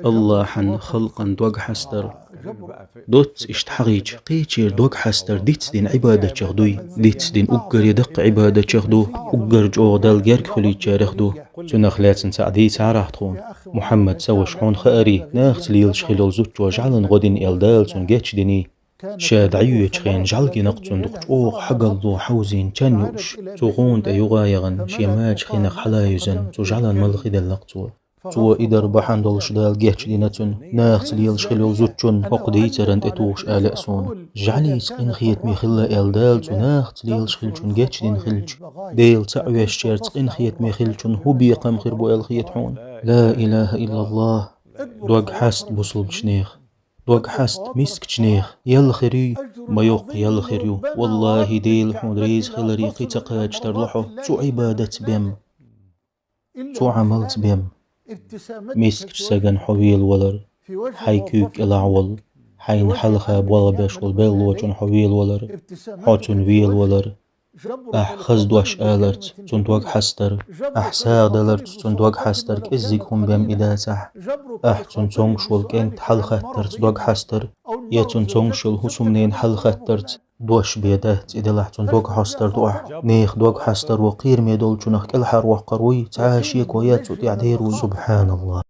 الله حن خلقا دوغ حستر دوت اشتحقيج قيتشير دوغ حستر ديتس دين عبادة شغدوي ديتس دين أقر يدق عبادة شغدو أقر جو دال جيرك خليج شارخدو سنخ لاتن سعدي سعراحتخون محمد سوى شحون خاري ناخت ليل شخيلول زوج وجعلن غدين إلدال سن جيتش ديني شاد عيو يتخين جعلقي نقصن دقش أوغ حقلدو حوزين تشانيوش تغون تيغايغن شيماج خينق حلايزن تجعلن ملخي دلقتو تو إدر بحان دولش دال جيتش دينتون ناخت ليل شخيلول زوجون وقدي ترند اتوش آلأسون جعلي سقين خيت ميخلا إلدال تو ناخت ليل شخيلشون جيتش دين خلج ديل تعويش شير سقين خيت ميخلشون هبي قم خربو الخيت حون لا إله إلا الله دوغ حست بوصل شنيخ دوغ حست مسك شنيخ يلا خيري ما يوق يلا خيريو والله ديل حون ريز خلري قيتقاج ترلحو تو عبادة بيم تو عملت بيم مسك سجن حويل ولر حيكوك العول حين حلخة بولبش والبيلوچون حويل ولر حوتون ويل ولر خزدوش آلرت تندوغ حستر ساغدلرت تندوغ حستر كزيكم بيم إداسح تنتونغشول كنت حلخة دوغ حستر يتنتونغشول هسومنين حلخة دوش بيدات إدلح تندوغ حستر دوح نيخ دوغ حستر وقير ميدول جنخ كالحر وقروي تعاشيك وياتو تعديرو سبحان الله.